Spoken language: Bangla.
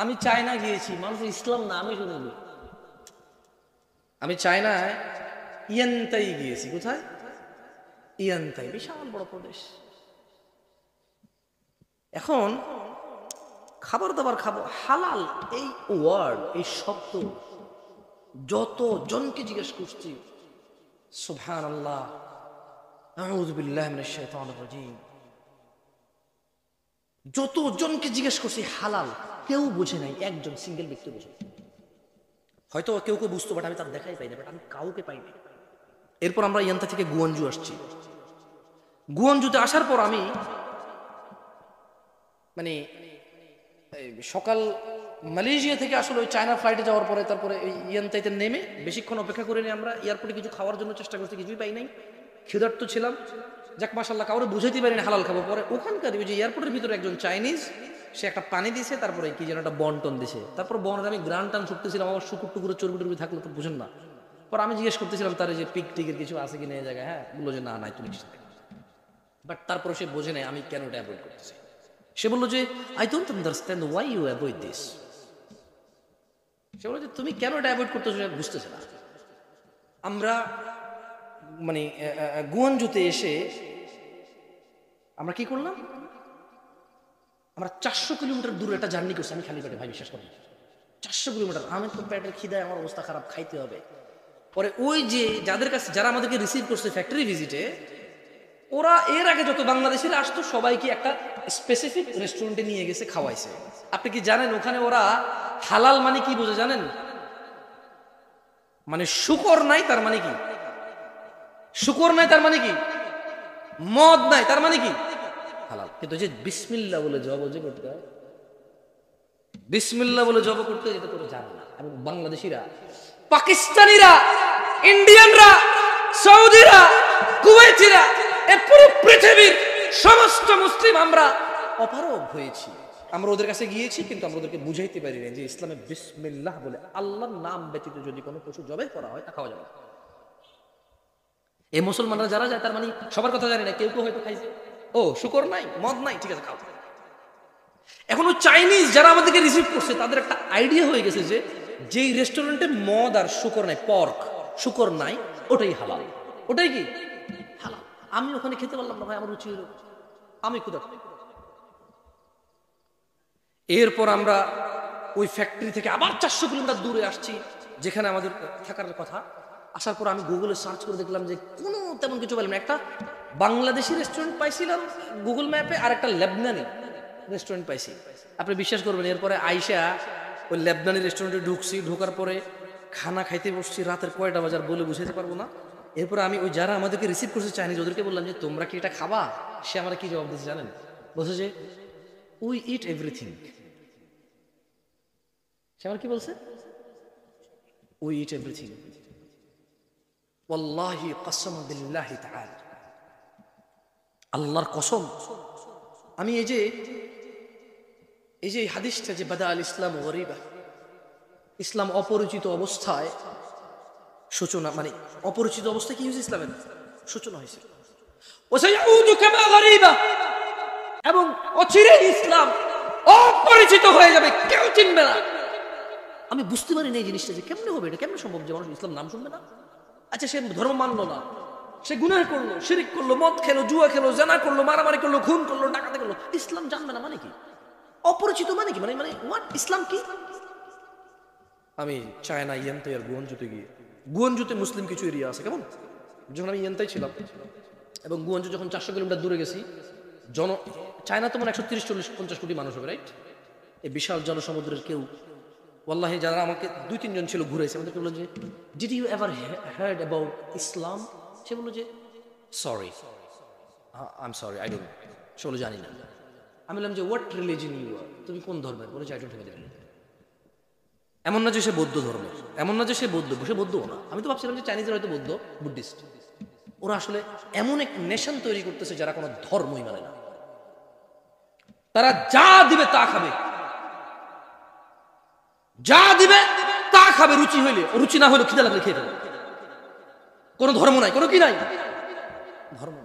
আমি চায়না গিয়েছি, মানুষ ইসলাম নামে শুনেনি। আমি চায়নায় ইয়ানতাই গিয়েছি। কোথায়? ইয়ানতাই, বিশাল বড় প্রদেশ। এখন খাবার দাবার খাবো, হালাল এই ওয়ার্ড, এই শব্দ যত জনকে জিজ্ঞেস করছি, সুবহানাল্লাহ, আউযু বিল্লাহি মিনাশ শাইতানির রাজীম, যত জনকে জিজ্ঞেস করছি হালাল, কেউ বুঝে নাই, একজন সিঙ্গেল ব্যক্তি বুঝে। হয়তো কেউ কেউ বুঝতো, বাট আমি তার দেখাই পাই না, বাট আমি কাউকে পাইনি। এরপর আমরা ইয়ান্তা থেকে গুয়ানজু আসছি। গুয়ানজুতে আসার পর আমি মানে সকাল মালয়েশিয়া থেকে আসলে ওই চায়না ফ্লাইটে যাওয়ার পরে তারপরে এই ইয়ান্তাইতে নেমে বেশিক্ষণ অপেক্ষা করে নিয়ে আমরা এয়ারপোর্টে কিছু খাওয়ার জন্য চেষ্টা করছি, কিছুই পাই নাই, ক্ষুধার্ত ছিলাম। যাক মাশাআল্লাহ, কাউরে বুঝাইতে পারিনি হালাল খাবো। পরে ওখানকার ওই যে এয়ারপোর্টের ভিতরে একজন চাইনিজ, সে একটা পানি দিছে, তারপরে কি যেন একটা বন্টন দিছে। তারপর বনের আমি গ্রান টান ছুটতেছিলাম, আমার শুকুর টুকুরে চর্বি টর্বি থাকলে তো বুঝেন না। পর আমি জিজ্ঞেস করতেছিলাম তার যে পিক টিকের কিছু আছে কিনা এই জায়গায়। হ্যাঁ, বললো যে না নাই, তুমি বাট তারপরে সে বোঝে নাই আমি কেন এটা অ্যাভয়েড করতেছি। সে বললো যে I don't understand why you avoid this. সে বললো যে তুমি কেন এটা অ্যাভয়েড করতেছো, বুঝতেছে না। আমরা মানে গুয়ানজুতে এসে আমরা কি করলাম, আমরা 400 কিলোমিটার দূরে একটা জার্নি করছি আমি খালি পেটে। ভাই বিশ্বাস করেন, 400 কিলোমিটার। আমি তো পেটের খিদায় আমার অবস্থা খারাপ, খাইতে হবে। পরে ওই যে যাদের কাছে, যারা আমাদেরকে রিসিভ করছে ফ্যাক্টরি ভিজিটে, ওরা এর আগে যত বাংলাদেশিরা আসতো সবাইকে একটা স্পেসিফিক রেস্টুরেন্টে নিয়ে গেছে, খাওয়াইছে। আপনি কি জানেন ওখানে ওরা হালাল মানে কি বোঝে জানেন? মানে শুকর নাই তার মানে কি? শুকর নাই তার মানে কি? মদ নাই তার মানে কি? হালাল। কিন্তু যে বিসমিল্লাহ বলে জব যে করতে হয়, বিসমিল্লাহ বলে জব করতে হয়, এটা তোরা জানে না। এবং বাংলাদেশিরা, পাকিস্তানিরা, ইন্ডিয়ানরা, সৌদিরা, কুয়েতিরা, এই পুরো পৃথিবীর সমস্ত মুসলিম আমরা অপারগ হয়েছি। আমরা ওদের কাছে গিয়েছি, কিন্তু আমরা ওদেরকে বুঝাইতে পারি না যে ইসলামে বিসমিল্লাহ বলে আল্লাহর নাম ব্যতীত যদি কোনো পশু জবাই করা হয় তা খাওয়া যাবে। এই মুসলমানরা যারা যায়, তার মানে সবার কথা জানি না, কেউ কেউ হয়তো খাইছে, ও শুকর নাই, মদ নাই, ঠিক আছে খাও। এখন ওই চাইনিজ যারা আমাদেরকে রিসিভ করছে, তাদের একটা আইডিয়া হয়ে গেছে যে যেই রেস্টুরেন্টে মদ আর শুকর নাই, পর্ক শুকর নাই, ওটাই হালাল, ওটাই কি হালাল। আমি ওখানে খেতে পারলাম না ভাই, আমার রুচি হলো, আমি ক্ষুধার্ত। এরপর আমরা ওই ফ্যাক্টরি থেকে আবার 400 কিলোমিটার দূরে আসছি, যেখানে আমাদের থাকার কথা। আসার পর আমি গুগলে সার্চ করে দেখলাম যে কোনো তেমন কিছু পেলাম না। একটা বাংলাদেশি রেস্টুরেন্ট পাইছিলাম গুগল ম্যাপে, আর একটা লেবনানি রেস্টুরেন্ট পাইছি। আপনি বিশ্বাস করবেন, এরপরে আইসা ওই লেবনানি রেস্টুরেন্টে ঢুকছি, ঢোকার পরে খানা খাইতে বসছি, রাতের কয়টা বাজার বলে বুঝাইতে পারবো না। এরপরে আমি ওই যারা আমাদেরকে রিসিভ করছে চাইনিজ, ওদেরকে বললাম যে তোমরা কি এটা খাবা? সে আমার কি জবাব দিচ্ছে জানেন? বলছে যে উই ইট এভরিথিং। সে আমার কি বলছে? We eat everything. ওয়াল্লাহি কসম বিল্লাহি তাআলা, আল্লাহর কসম, আমি এই যে হাদিসটা যে বাদা আল ইসলাম গরিবা, ইসলাম অপরিচিত অবস্থায় সূচনা, মানে অপরিচিত অবস্থায় কি হয়েছে? ইসলামের সূচনা হয়েছে। ওয়াসায়াউদু কামা গরিবা, এবং অচিরেই ইসলাম অপরিচিত হয়ে যাবে, কেউ চিনবে না। আমি বুঝতে পারি না এই জিনিসটা যে কেমনে হবে, এটা কেমনে সম্ভব যে মানুষ ইসলাম নাম শুনবে না? আচ্ছা, সে ধর্ম মানলো না, সে গুনাহ করলো, শিরক করলো, মদ খেলো, জুয়া খেলো, জানা করলো, মারামারি করলো, খুন করলো, ডাকাতি করলো, ইসলাম জানবে না মানে কি? অপরিচিত মানে কি? মানে হোয়াট ইসলাম কি? আমি চায়না ইয়ান্তাই আর গুয়ানজুতে গিয়ে, গুয়ানজুতে মুসলিম কিছু এরিয়া আছে কেমন, যখন আমি ইয়ান্তাই ছিলাম এবং গুয়ানজু যখন 400 কিলোমিটার দূরে গেছি, চায়না তো মানে 130-140-150 কোটি মানুষ হবে, রাইট? এই বিশাল জনসমুদ্রের কেউ, ওয়াল্লাহি যারা আমাকে 2-3 জন ছিল ঘুরেছে, আমাদেরকে বললো যে did you ever heard about Islam? সে বললো যে sorry, I am sorry, I don't. সে বললো জানি না। আমি বললাম যে হোয়াট রিলিজিয়ন ইউ আর, তুমি কোন ধর্মের? বলেছে আই ডোন্ট হ্যাভ এনি। এমন না যে সে বৌদ্ধ ধর্মের, এমন না যে সে বৌদ্ধও না। আমি তো ভাবছিলাম যে চাইনিজরা হয়তো বৌদ্ধ, বুদ্ধিস্ট। ওরা আসলে এমন এক নেশন তৈরি করতেছে যারা কোনো ধর্মই মানে না। তারা যা দিবে তা খাবে, যা দিবে তা খাবে, রুচি হইলে, রুচি না হইলে খিদা লাগলে খেয়ে ফেলবে। কোনো ধর্ম নাই, কোনো কি নাই, ধর্ম নাই।